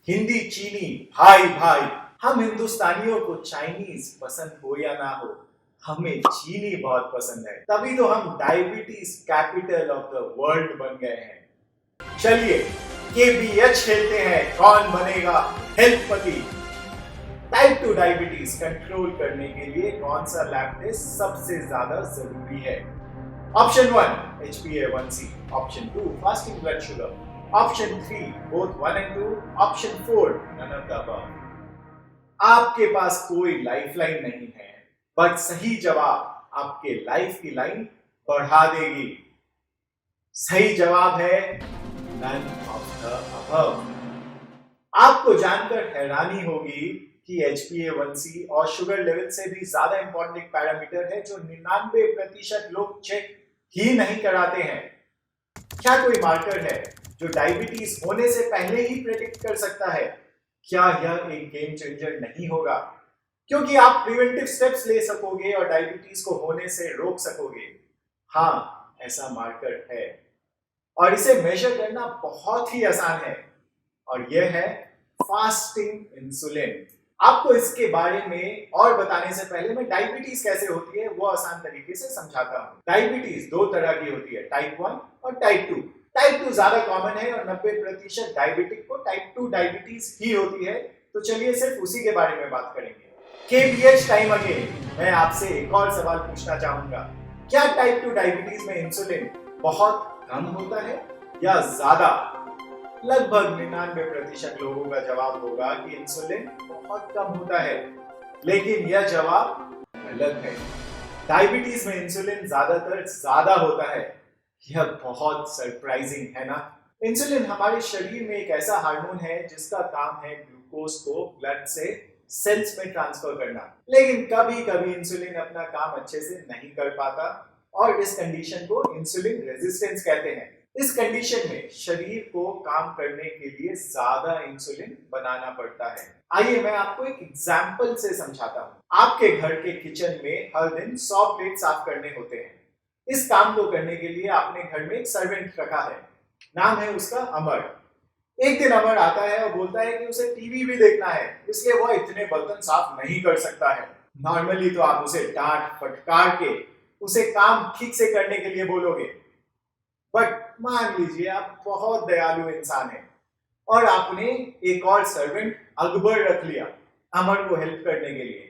हिंदी चीनी भाई भाई। हम हिंदुस्तानियों को चाइनीज पसंद हो या ना हो, हमें चीनी बहुत पसंद है। तभी तो हम diabetes capital of the world बन गए हैं। चलिए केबीएच खेलते हैं, कौन बनेगा हेल्थपति। टाइप 2 डायबिटीज कंट्रोल करने के लिए कौन सा लैब टेस्ट सबसे ज्यादा जरूरी है? Option 1 HbA1c, option 2 fasting blood sugar, option 3 both 1 and 2, option 4 none of the above. आपके पास कोई लाइफलाइन नहीं है, बट सही जवाब आपके लाइफ की लाइन बढ़ा देगी। सही जवाब है नन ऑफ द अबव। आपको जानकर हैरानी होगी कि HbA1c और शुगर लेवल से भी ज्यादा इंपॉर्टेंट एक पैरामीटर है जो 99% लोग चेक ही नहीं कराते हैं। क्या कोई मार्कर है जो डायबिटीज होने से पहले ही प्रेडिक्ट कर सकता है? क्या यह एक गेम चेंजर नहीं होगा? क्योंकि आप प्रिवेंटिव स्टेप्स ले सकोगे और डायबिटीज को होने से रोक सकोगे। हाँ, ऐसा मार्कर है और इसे मेजर करना बहुत ही आसान है और यह है फास्टिंग इंसुलिन। आपको इसके बारे में और बताने से पहले मैं डायबिटीज कैसे होती है वो आसान तरीके से समझाता हूँ। डायबिटीज दो तरह की होती है, टाइप 1 और टाइप 2। टाइप 2 ज्यादा कॉमन है और 90% डायबिटिक को टाइप 2 डायबिटीज ही होती है। तो चलिए सिर्फ उसी के बारे में बात करेंगे। केबीएच टाइम अगेन, मैं आपसे एक और सवाल पूछना चाहूंगा। क्या टाइप 2 डायबिटीज में इंसुलिन बहुत कम होता है या ज्यादा? लगभग 99% लोगों का जवाब होगा कि इंसुलिन बहुत कम होता है, लेकिन यह जवाब गलत है। डायबिटीज में इंसुलिन ज्यादातर ज्यादा होता है। यह बहुत सरप्राइजिंग है ना? इंसुलिन हमारे शरीर में एक ऐसा हार्मोन है जिसका काम है ग्लूकोज को ब्लड से सेल्स में ट्रांसफर करना, लेकिन कभी कभी इंसुलिन अपना काम अच्छे से नहीं कर पाता और इस कंडीशन को इंसुलिन रेजिस्टेंस कहते हैं। इस कंडीशन में शरीर को काम करने के लिए ज्यादा इंसुलिन बनाना पड़ता है। आइए मैं आपको एक एग्जांपल से समझाता हूँ। आपके घर के किचन में हर दिन 100 प्लेट साफ करने होते हैं। इस काम को करने के लिए आपने घर में एक सर्वेंट रखा है, नाम है उसका अमर। एक दिन अमर आता है और बोलता है कि उसे टीवी भी देखना है, इसलिए वह इतने बर्तन साफ नहीं कर सकता है। नॉर्मली तो आप उसे डांट फटकार के उसे काम ठीक से करने के लिए बोलोगे, बट मान लीजिए आप बहुत दयालु इंसान हैं और आपने एक और सर्वेंट अकबर रख लिया अमर को हेल्प करने के लिए।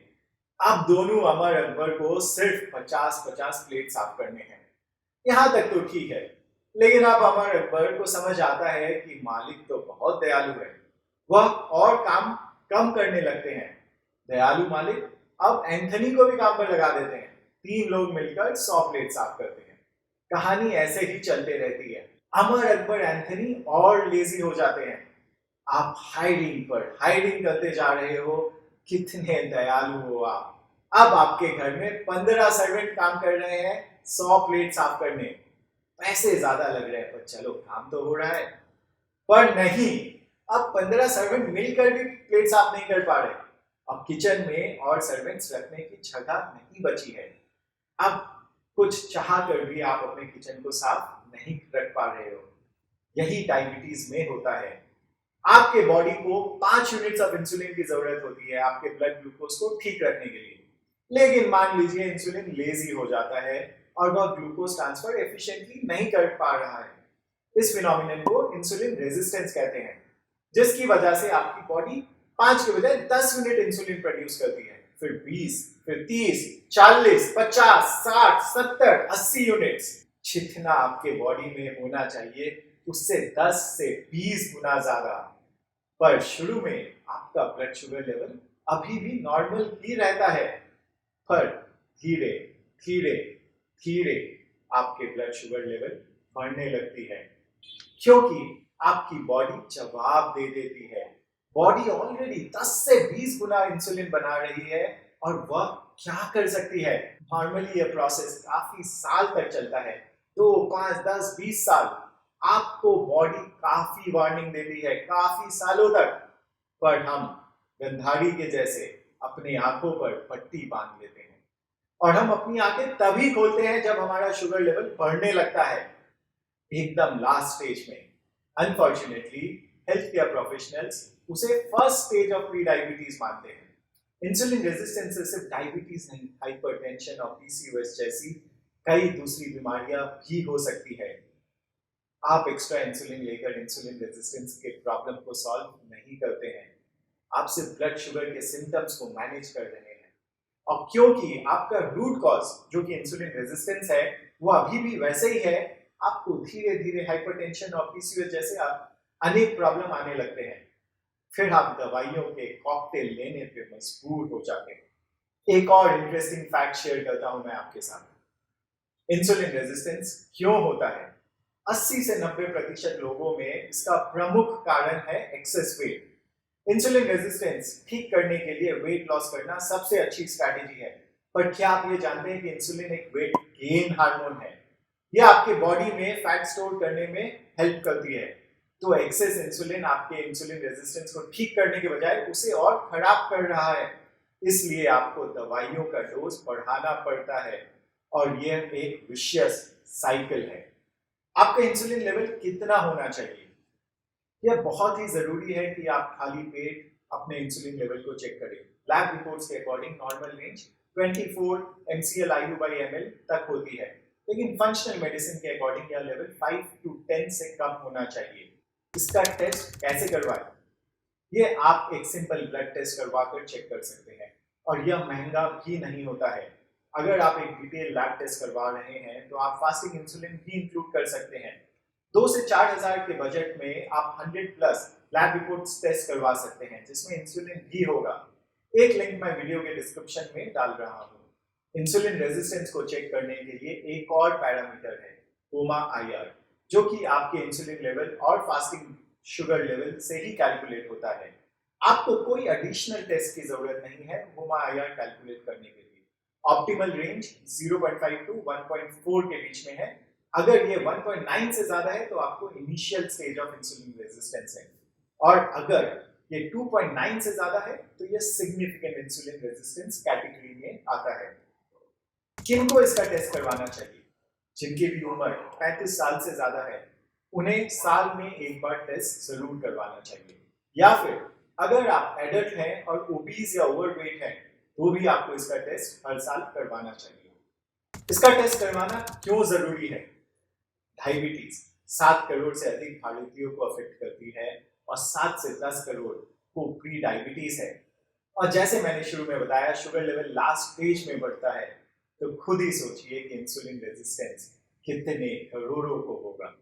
अब दोनों अमर अकबर को सिर्फ 50-50 प्लेट साफ करने हैं। यहां तक तो ठीक है, लेकिन अब अमर अकबर को समझ आता है कि मालिक तो बहुत दयालु है, वह और काम कम करने लगते हैं। दयालु मालिक अब एंथनी को भी काम पर लगा देते हैं। 3 लोग मिलकर 100 प्लेट साफ करते हैं। कहानी ऐसे ही चलते रहती है। अमर अकबर एंथनी और लेजी हो जाते हैं। आप हाइडिंग पर हाइडिंग करते जा रहे हो। कितने दयालु हो आप। अब आपके घर में 15 सर्वेंट काम कर रहे हैं 100 प्लेट साफ करने। पैसे ज्यादा लग रहे हैं पर चलो काम तो हो रहा है। पर नहीं, अब 15 सर्वेंट मिलकर भी प्लेट साफ नहीं कर पा रहे। अब किचन में और सर्वेंट्स रखने की जगह नहीं बची है। अब कुछ चाह कर भी आप अपने किचन को साफ नहीं रख पा रहे हो। यही डायबिटीज में होता है। आपके बॉडी को 5 यूनिट्स ऑफ इंसुलिन की जरूरत होती है आपके ब्लड ग्लूकोज को ठीक रखने के लिए, लेकिन मान लीजिए इंसुलिन लेजी हो जाता है और वह ग्लूकोज ट्रांसफर एफिशिएंटली नहीं कर पा रहा है। इस फिनोमिनन को इंसुलिन रेजिस्टेंस कहते हैं, जिसकी वजह से आपकी बॉडी 5 के बजाय 10 यूनिट इंसुलिन प्रोड्यूस करती है, फिर 20, फिर 30, 40, 50, 60, 70, 80 यूनिट्स। जितना आपके बॉडी में होना चाहिए उससे 10 से 20 गुना ज्यादा। पर शुरू में आपका ब्लड शुगर लेवल अभी भी नॉर्मल ही रहता है, पर धीरे धीरे धीरे आपके ब्लड शुगर लेवल बढ़ने लगती है, क्योंकि आपकी बॉडी जवाब दे देती है। बॉडी ऑलरेडी 10 से 20 गुना इंसुलिन बना रही है और वह क्या कर सकती है? नॉर्मली यह प्रोसेस काफी साल तक चलता है, 2, 5, 10, 20 साल। आपको बॉडी काफी वार्निंग देती है काफी सालों तक, पर हम गंधारी के जैसे अपनी आंखों पर पट्टी बांध लेते हैं और हम अपनी आंखें तभी खोलते हैं जब हमारा शुगर लेवल बढ़ने लगता है, एकदम लास्ट स्टेज में। अनफॉर्चुनेटली हेल्थ केयर प्रोफेशनल्स उसे first stage of pre diabetes मानते हैं। इंसुलिन रेजिस्टेंस से सिर्फ डायबिटीज नहीं, हाइपरटेंशन और पीसीओएस जैसी कई दूसरी बीमारियां भी हो सकती है। आप एक्स्ट्रा इंसुलिन लेकर इंसुलिन रेजिस्टेंस के प्रॉब्लम को सॉल्व नहीं करते हैं, आप सिर्फ ब्लड शुगर के सिम्टम्स को मैनेज कर रहे हैं। और क्योंकि आपका रूट कॉज जो कि इंसुलिन रेजिस्टेंस है वो अभी भी वैसे ही है, आपको धीरे धीरे हाइपरटेंशन और पीसीओएस जैसे अनेक प्रॉब्लम आने लगते हैं। फिर आप दवाइयों के कॉकटेल लेने पे मजबूर हो जाते हैं। एक और इंटरेस्टिंग फैक्ट शेयर करता हूं मैं आपके साथ। इंसुलिन रेजिस्टेंस क्यों होता है? 80 से 90% लोगों में इसका प्रमुख कारण है एक्सेस वेट। इंसुलिन रेजिस्टेंस ठीक करने के लिए वेट लॉस करना सबसे अच्छी स्ट्रैटेजी है, पर क्या आप ये जानते हैं कि इंसुलिन एक वेट गेन हार्मोन है? यह आपके बॉडी में फैट स्टोर करने में हेल्प करती है। तो एक्सेस इंसुलिन आपके इंसुलिन रेजिस्टेंस को ठीक करने के बजाय उसे और खराब कर रहा है। इसलिए आपको दवाइयों का डोज बढ़ाना पड़ता है और यह एक विशियस साइकिल है। आपका इंसुलिन लेवल कितना होना चाहिए? यह बहुत ही जरूरी है कि आप खाली पेट अपने इंसुलिन लेवल को चेक करें। लैब रिपोर्ट्स के अकॉर्डिंग नॉर्मल रेंज 24 mcl/ml तक होती है, लेकिन फंक्शनल मेडिसिन के अकॉर्डिंग यह लेवल 5 to 10 से कम होना चाहिए। इसका टेस्ट कैसे करवाएं? ये आप एक सिंपल ब्लड टेस्ट करवाकर चेक कर सकते हैं और यह महंगा भी नहीं होता है। अगर आप एक डिटेल लैब टेस्ट करवा रहे हैं तो आप फास्टिंग इंसुलिन भी इंक्लूड कर सकते हैं। 2 से 4,000 के बजट में आप 100+ लैब रिपोर्ट्स टेस्ट करवा सकते हैं जिसमें इंसुलिन भी होगा। एक लिंक मैं वीडियो के डिस्क्रिप्शन में डाल रहा हूँ। इंसुलिन रेजिस्टेंस को चेक करने के लिए एक और पैरामीटर है HOMA-IR, जो कि आपके इंसुलिन लेवल और फास्टिंग शुगर लेवल से ही कैलकुलेट होता है। आपको कोई एडिशनल टेस्ट की जरूरत नहीं है HOMA-IR कैलकुलेट करने के लिए। ऑप्टिमल रेंज 0.5 to 1.4 के बीच में है। अगर ये 1.9 से ज्यादा है तो आपको initial stage of insulin resistance है, और अगर ये 2.9 से ज्यादा है तो ये सिग्निफिकेंट इंसुलिन रेजिस्टेंस कैटेगरी में आता है। किनको इसका टेस्ट करवाना चाहिए? जिनकी भी उम्र 35 साल से ज्यादा है उन्हें साल में एक बार टेस्ट जरूर करवाना चाहिए, या फिर अगर आप एडल्ट हैं और ओबीज या ओवरवेट हैं तो भी आपको इसका टेस्ट हर साल करवाना चाहिए। इसका टेस्ट करवाना क्यों जरूरी है? डायबिटीज 7 करोड़ से अधिक भारतीयों को अफेक्ट करती है और 7 से 10 करोड़ को प्री डायबिटीज है। और जैसे मैंने शुरू में बताया, शुगर लेवल लास्ट स्टेज में बढ़ता है, तो खुद ही सोचिए कि इंसुलिन रेजिस्टेंस कितने करोड़ों को होगा।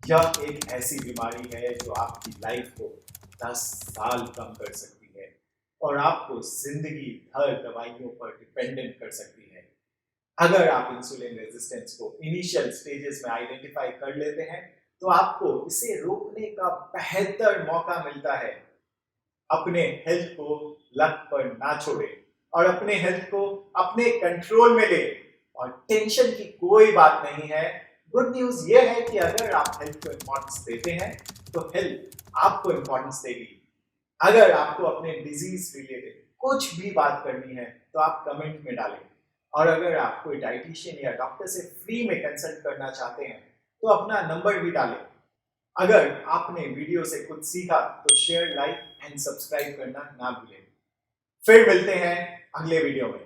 यह एक ऐसी बीमारी है जो आपकी लाइफ को 10 साल कम कर सकती है और आपको जिंदगी भर दवाइयों पर डिपेंडेंट कर सकती है। अगर आप इंसुलिन रेजिस्टेंस को इनिशियल स्टेजेस में आइडेंटिफाई कर लेते हैं तो आपको इसे रोकने का बेहतर मौका मिलता है। अपने हेल्थ को लत पर ना छोड़े और अपने हेल्थ को अपने कंट्रोल में ले, और टेंशन की कोई बात नहीं है। गुड न्यूज ये है कि अगर आप हेल्थ को इंपॉर्टेंस देते हैं तो हेल्थ आपको इंपॉर्टेंस देगी। अगर आपको अपने डिजीज रिलेटेड कुछ भी बात करनी है तो आप कमेंट में डालें, और अगर आप कोई डाइटिशियन या डॉक्टर से फ्री में कंसल्ट करना चाहते हैं तो अपना नंबर भी डालें। अगर आपने वीडियो से कुछ सीखा तो शेयर, लाइक एंड सब्सक्राइब करना ना भूलें। फिर मिलते हैं अगले वीडियो में।